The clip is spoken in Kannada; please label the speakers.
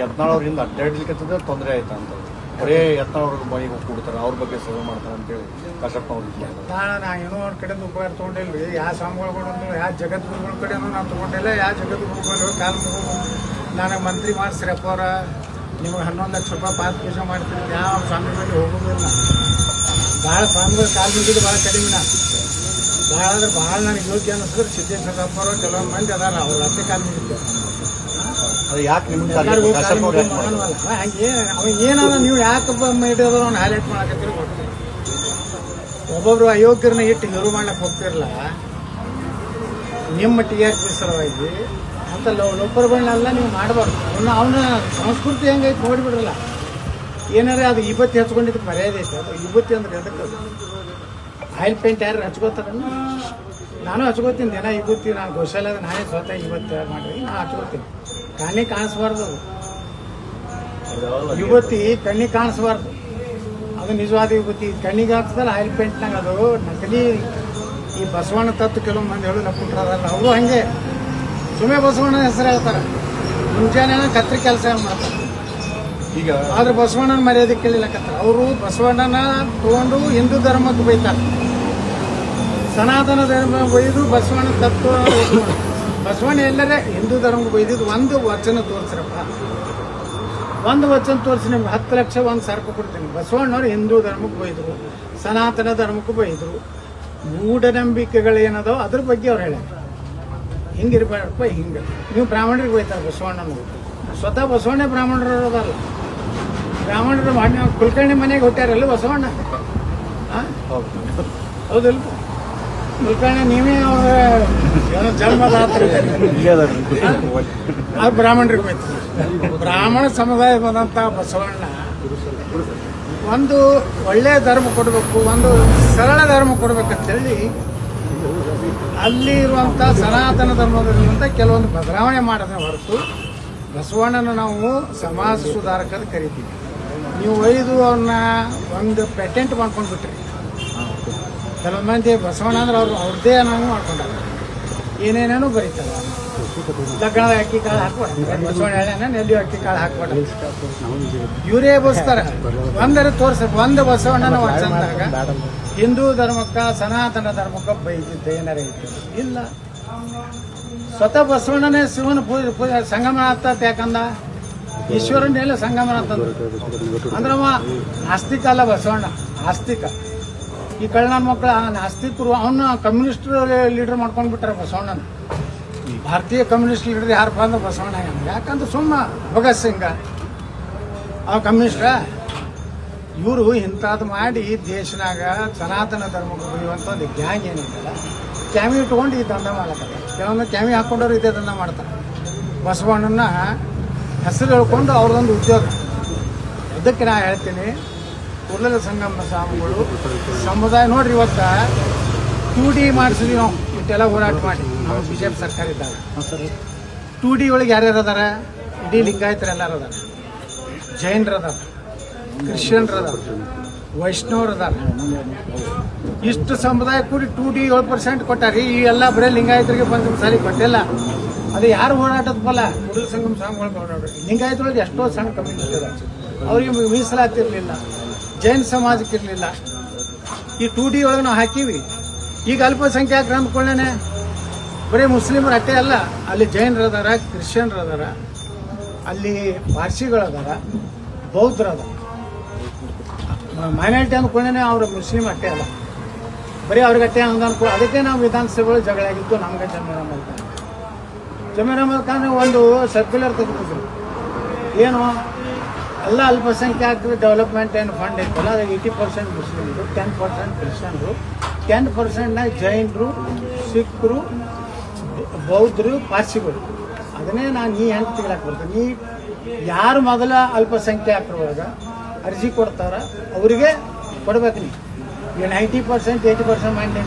Speaker 1: ಯತ್ನಾಳ್ ಅವರಿಂದ ಅಡ್ಡಾಡ್ಲಿಕ್ಕೆ ತೊಂದರೆ ಆಯ್ತಾ ಅಂತ ಬರೇ ಯತ್ನಾಳ್ ಅವ್ರ ಮನೆಗೆ ಹೋಗಿ ಕೊಡ್ತಾರೆ, ಅವ್ರ ಬಗ್ಗೆ ಸೇವೆ ಮಾಡ್ತಾರೆ ಅಂತೇಳಿ ಕಾಶಪ್ಪ ಅವ್ರಿಗೆ.
Speaker 2: ನಾ ಏನೋ ಅವ್ರ ಕಡೆಯಿಂದ ಉಪಕಾರ ತೊಗೊಂಡಿಲ್ರಿ. ಯಾವ ಸ್ವಾಮಿಗಳು ಯಾವ ಜಗದ್ಗುರುಗಳ ಕಡೆನೂ ನಾನು ತೊಗೊಂಡಿಲ್ಲ. ಯಾವ ಜಗದ್ಗುರುಗಳು ಕಾಲು ಮುಗಿದು ನನಗೆ ಮಂತ್ರಿ ಮಾಡಿಸ್ರಪ್ಪ ಅವರ, ನಿಮಗೆ 11 ಲಕ್ಷ ರೂಪಾಯಿ ಪಾದ ಪೂಜೆ ಮಾಡ್ತೀನಿ, ಯಾವ ಸ್ವಾಮಿಗಳಿಗೆ ಹೋಗೋದಿಲ್ಲ. ಭಾಳ ಸ್ವಾಮಿಗಳು ಕಾಲು ಮುಗಿದು ಭಾಳ ಕಡಿಮೆ ನಾ ಭಾಳ ಅಂದ್ರೆ ಭಾಳ ನನಗೆ ಯೋಗ್ಯ ಅನ್ನಿಸಿದ್ರೆ ಸಿದ್ದೇಶ್ವರಪ್ಪ ಅವರು ಕೆಲವೊಂದು ಮಂದಿ ಅದಾರ, ಅವ್ರ ಹತ್ತೆ ಕಾಲು ಮುಗಿದ್ದೇವೆ.
Speaker 1: ಯಾಕೆ
Speaker 2: ಅವೇನಾದ ನೀವು ಯಾಕಪ್ಪ ಹಿಡಿಯೋದು ಅವ್ನು ಹೈಲೈಟ್ ಮಾಡಕತ್ತೀರಿ ಗೊತ್ತಿಲ್ಲ. ಒಬ್ಬೊಬ್ರು ಅಯೋಗ್ಯರನ್ನ ಇಟ್ಟು ಹಿರು ಮಾಡ್ಲಿಕ್ಕೆ ಹೋಗ್ತಿರಲ್ಲ, ನಿಮ್ಮ ಟಿ ಆರ್ ಪಿ ಸಲುವಾಗಿ ಅಂತ ಲೋಪರ್ಗಳನ್ನೆಲ್ಲ ನೀವು ಮಾಡಬಾರ್ದು. ಅವನ ಸಂಸ್ಕೃತಿ ಹೆಂಗೈತೆ ನೋಡಿಬಿಡ್ರಲ್ಲ. ಏನಾರೇ ಅದು ವಿಭೂತಿ ಹಚ್ಕೊಂಡಿದ್ದಕ್ಕೆ ಮರ್ಯಾದೆ ಐತೆ. ಅದು ವಿಭೂತಿ ಅಂದ್ರೆ ಅದಕ್ಕೆ ಆಯಿಲ್ ಪೇಂಟ್ ಯಾರು ಹಚ್ಕೋತಾರ? ನಾನು ಹಚ್ಕೋತೀನಿ ದಿನ ವಿಭೂತಿ. ನಾನು ಗೋಶಾಲೆದ ನಾನೇ ಸ್ವತಃ ವಿಭೂತಿ ಮಾಡಿ ನಾನು ಹಚ್ಕೋತೀನಿ. ಕಣ್ಣಿಗೆ ಕಾಣಿಸ್ಬಾರ್ದು ವಿಭೂತಿ, ಕಣ್ಣಿಗೆ ಕಾಣಿಸ್ಬಾರ್ದು. ಅದು ನಿಜವಾದ ವಿಭೂತಿ. ಕಣ್ಣಿಗೆ ಹಾಕ್ತದಲ್ಲ ಆಯಿಲ್ ಪೇಂಟ್ನಾಗ ಅದು ನಕಲಿ. ಈ ಬಸವಣ್ಣ ತತ್ತು ಕೆಲವು ಮಂದಿ ಹೇಳು ನಪ್ಪುಟ್ರದಲ್ಲ, ಅವರು ಹಂಗೆ ಸುಮ್ಮನೆ ಬಸವಣ್ಣ ಹೆಸರು ಹೇಳ್ತಾರೆ. ಮುಂಜಾನೆ ಕತ್ರಿ ಕೆಲಸ ಮಾಡ್ತಾರೆ.
Speaker 1: ಈಗ
Speaker 2: ಆದ್ರೆ ಬಸವಣ್ಣನ ಮರ್ಯಾದೆ ಕೇಳಿಲ್ಲಕತ್ತಾರೆ. ಅವರು ಬಸವಣ್ಣನ ತಗೊಂಡು ಹಿಂದೂ ಧರ್ಮಕ್ಕೆ ಬೈತಾರೆ, ಸನಾತನ ಧರ್ಮ ಬೈದು ಬಸವಣ್ಣ ತತ್ವ. ಬಸವಣ್ಣ ಎಲ್ಲರೇ ಹಿಂದೂ ಧರ್ಮಕ್ಕೆ ಬೈದಿದ್ದು ಒಂದು ವಚನ ತೋರಿಸ್ರಪ್ಪ. ಒಂದು ವಚನ ತೋರಿಸಿ ನಿಮ್ಗೆ 10 ಲಕ್ಷ ಒಂದು ಸರಕು ಕೊಡ್ತೀನಿ. ಬಸವಣ್ಣವ್ರು ಹಿಂದೂ ಧರ್ಮಕ್ಕೆ ಬೈದರು, ಸನಾತನ ಧರ್ಮಕ್ಕೂ ಬೈದರು. ಮೂಢನಂಬಿಕೆಗಳೇನದೋ ಅದ್ರ ಬಗ್ಗೆ ಅವ್ರು ಹೇಳ್ಯಾರ. ಹಿಂಗಿರ್ಬೇಡಪ್ಪ, ಹಿಂಗೆ ನೀವು ಬ್ರಾಹ್ಮಣರಿಗೆ ಬೈತಾರೆ ಬಸವಣ್ಣನ. ಸ್ವತಃ ಬಸವಣ್ಣ ಬ್ರಾಹ್ಮಣರು ಅದಲ್ಲ. ಬ್ರಾಹ್ಮಣರು ಮಾಡಿ ಕುಲಕರ್ಣಿ ಮನೆಗೆ ಹೊಟ್ಟಾರಲ್ಲ ಬಸವಣ್ಣ. ಹೌದಲ್ಲ? ಕುಲಕರ್ಣಿ ನೀವೇ ಅವ್ರ ಜನ್ಮದಾತ್ರಿ. ಅದು ಬ್ರಾಹ್ಮಣರಿಗೆ ಬೈತಾರೆ. ಬ್ರಾಹ್ಮಣ ಸಮುದಾಯ ಬಂದಂಥ ಬಸವಣ್ಣ ಒಂದು ಒಳ್ಳೆಯ ಧರ್ಮ ಕೊಡಬೇಕು, ಒಂದು ಸರಳ ಧರ್ಮ ಕೊಡ್ಬೇಕಂತೇಳಿ ಅಲ್ಲಿ ಇರುವಂಥ ಸನಾತನ ಧರ್ಮದಲ್ಲಿರುವಂಥ ಕೆಲವೊಂದು ಬದಲಾವಣೆ ಮಾಡೋದನ್ನ ಹೊರತು ಬಸವಣ್ಣನ ನಾವು ಸಮಾಜ ಸುಧಾರಕರು ಕರಿತೀವಿ. ನೀವು ಒಯ್ದು ಅವ್ರನ್ನ ಒಂದು ಪೇಟೆಂಟ್ ಮಾಡ್ಕೊಂಡ್ಬಿಟ್ರಿ. ಕೆಲವೊಂದು ಮಂದಿ ಬಸವಣ್ಣ ಅಂದ್ರೆ ಅವ್ರದ್ದೇ ನಾವು ಮಾಡ್ಕೊಂಡಾರ, ಏನೇನೇನೋ ಬರೀತಾರೆ. ಲಗ್ನದ ಅಕ್ಕಿ ಕಾಳು ಹಾಕ್ಬಾರ್ದು, ಬಸವಣ್ಣ ಹೇಳ ನೆಲ್ಲಿ ಅಕ್ಕಿ ಕಾಳು ಹಾಕ್ಬಾರ್ದು, ಇವರೇ ಬಸ್ತಾರೆ. ಒಂದರೆ ತೋರ್ಸ ಒಂದು ಬಸವಣ್ಣನ ವಚನದಾಗ ಹಿಂದೂ ಧರ್ಮಕ್ಕ ಸನಾತನ ಧರ್ಮಕ್ಕ ಬೈದಿದ್ದ ಏನಾರ ಐತಿ? ಇಲ್ಲ. ಸ್ವತಃ ಬಸವಣ್ಣನೇ ಶಿವನ ಪೂಜೆ ಸಂಗಮನಾಥ ಯಾಕಂದ? ಈಶ್ವರನ್ನೆಲ್ಲ ಸಂಗಮನಾಥ ಅಂದ್ರವ ನಾಸ್ತಿಕ ಅಲ್ಲ ಬಸವಣ್ಣ, ಆಸ್ತಿಕ. ಈ ಕಳ್ಳನ ಮಕ್ಕಳ ನಾಸ್ತಿಕರು ಅವನ್ನ ಕಮ್ಯುನಿಸ್ಟ್ ಲೀಡರ್ ಮಾಡ್ಕೊಂಡು ಬಿಟ್ಟಾರ ಬಸವಣ್ಣನ. ಭಾರತೀಯ ಕಮ್ಯುನಿಸ್ಟ್ ಲೀಡರ್ ಯಾರಪ್ಪ ಅಂದ್ರೆ ಬಸವಣ್ಣ. ಯಾಕಂದ್ರೆ ಸುಮ್ಮ ಭಗತ್ ಸಿಂಗ ಅವ ಕಮ್ಯುನಿಸ್ಟ. ಇವರು ಇಂಥದ್ದು ಮಾಡಿ ದೇಶನಾಗ ಸನಾತನ ಧರ್ಮಕ್ಕೆ ಬೆಳೆಯುವಂಥ ಒಂದು ಗ್ಯಾಂಗ್ ಏನಿದೆಯಲ್ಲ, ಕ್ಯಾಮಿ ಇಟ್ಕೊಂಡು ಈ ದಂಧ ಮಾಡ್ತಾರೆ. ಕೆಲವೊಂದು ಕ್ಯಾಮಿ ಹಾಕೊಂಡವ್ರು ಇದೇ ದಂಧ ಮಾಡ್ತಾರೆ. ಬಸವಣ್ಣನ ಹೆಸರು ಹೇಳ್ಕೊಂಡು ಅವ್ರದೊಂದು ಉದ್ಯೋಗ. ಅದಕ್ಕೆ ನಾ ಹೇಳ್ತೀನಿ, ಕೂಡಲ ಸಂಗಮ ಸ್ವಾಮಿಗಳು ಸಮುದಾಯ ನೋಡ್ರಿ. ಇವತ್ತು 2D ಮಾಡಿಸಿದ್ವಿ ನಾವು, ಇಷ್ಟೆಲ್ಲ ಹೋರಾಟ ಮಾಡಿ. ನಾವು ಬಿಜೆಪಿ ಸರ್ಕಾರ ಇದ್ದಾಗ 2D ಒಳಗೆ ಯಾರ್ಯಾರು ಅದಾರ? ಇಡೀ ಲಿಂಗಾಯತರು ಎಲ್ಲರೂ ಅದಾರ, ಜೈನರು ಅದಾರ, ಕ್ರಿಶ್ಚಿಯನ್ರು ಅದಾರ, ವೈಷ್ಣವರು ಅದಾರ. ಇಷ್ಟು ಸಮುದಾಯ ಕೂಡಿ 2D 7% ಕೊಟ್ಟಾರಿ. ಈ ಎಲ್ಲ ಬರೀ ಲಿಂಗಾಯತರಿಗೆ ಬಂದ ಸಾರಿ ಕೊಟ್ಟಿಲ್ಲ. ಅದು ಯಾರು ಹೋರಾಟದ ಫಲ? ಕೂಡಲ ಸಂಗಮ ಸ್ವಾಮಿಗಳು ಹೋರಾಟ. ಲಿಂಗಾಯತರೊಳಗೆ ಎಷ್ಟೋ ಸಣ್ಣ ಕಮ್ಯುನಿಟಿ ಅದ, ಅವ್ರಿಗೆ ಮೀಸಲಾತಿರ್ಲಿಲ್ಲ, ಜೈನ ಸಮಾಜಕ್ಕೆ ಇರಲಿಲ್ಲ. ಈ 2D ಒಳಗೆ ನಾವು ಹಾಕಿವಿ. ಈಗ ಅಲ್ಪಸಂಖ್ಯಾತರು ಅಂದ್ಕೊಳ್ಳೇನೆ ಬರೀ ಮುಸ್ಲಿಮರು ಅಷ್ಟೇ ಅಲ್ಲ, ಅಲ್ಲಿ ಜೈನರು ಅದಾರ, ಕ್ರಿಶ್ಚಿಯನ್ರು ಅದಾರ, ಅಲ್ಲಿ ಪಾರ್ಸಿಗಳು ಅದಾರ, ಬೌದ್ಧರು ಅದಾರ. ಮೈನಾರಿಟಿ ಅಂದ್ಕೊಂಡೇ ಅವ್ರ ಮುಸ್ಲಿಮ್ ಅಷ್ಟೇ ಅಲ್ಲ, ಬರೀ ಅವ್ರಿಗೆ ಅಷ್ಟೇ ಅಂದ್ಕೊ. ಅದಕ್ಕೆ ನಾವು ವಿಧಾನಸಭೆಗಳು ಜಗಳ ಆಗಿತ್ತು. ನಮ್ಗೆ ಜಮೀರ್ ಅಹಮದ್ ಖಾನ್ ಒಂದು ಸರ್ಕ್ಯುಲರ್ ತೆಗೆದುಕೊಂಡ್ರು. ಏನು ಎಲ್ಲ ಅಲ್ಪಸಂಖ್ಯಾತರ ಡೆವಲಪ್ಮೆಂಟ್ ಏನು ಫಂಡ್ ಐತಲ್ಲ, ಅದು 80% ಮುಸ್ಲಿಮ್ರು, 10% ಕ್ರಿಶ್ಚಿಯನ್ರು, 10% ಜೈನರು, ಸಿಖ್ರು, ಬೌದ್ಧರು, ಪಾರ್ಸಿಗಳು. ಅದನ್ನೇ ನಾನು ಈ ಹೆಂಗೆ ತೆಗಿಲಾಕ್ ಬರ್ತೇನೆ. ನೀ ಯಾರು ಮೊದಲ ಅಲ್ಪಸಂಖ್ಯಾತರೊಳಗೆ ಅರ್ಜಿ ಕೊಡ್ತಾರ ಅವರಿಗೆ ಕೊಡ್ಬೇಕು. ನೀವು 90% 80% ಮೈಂಡ್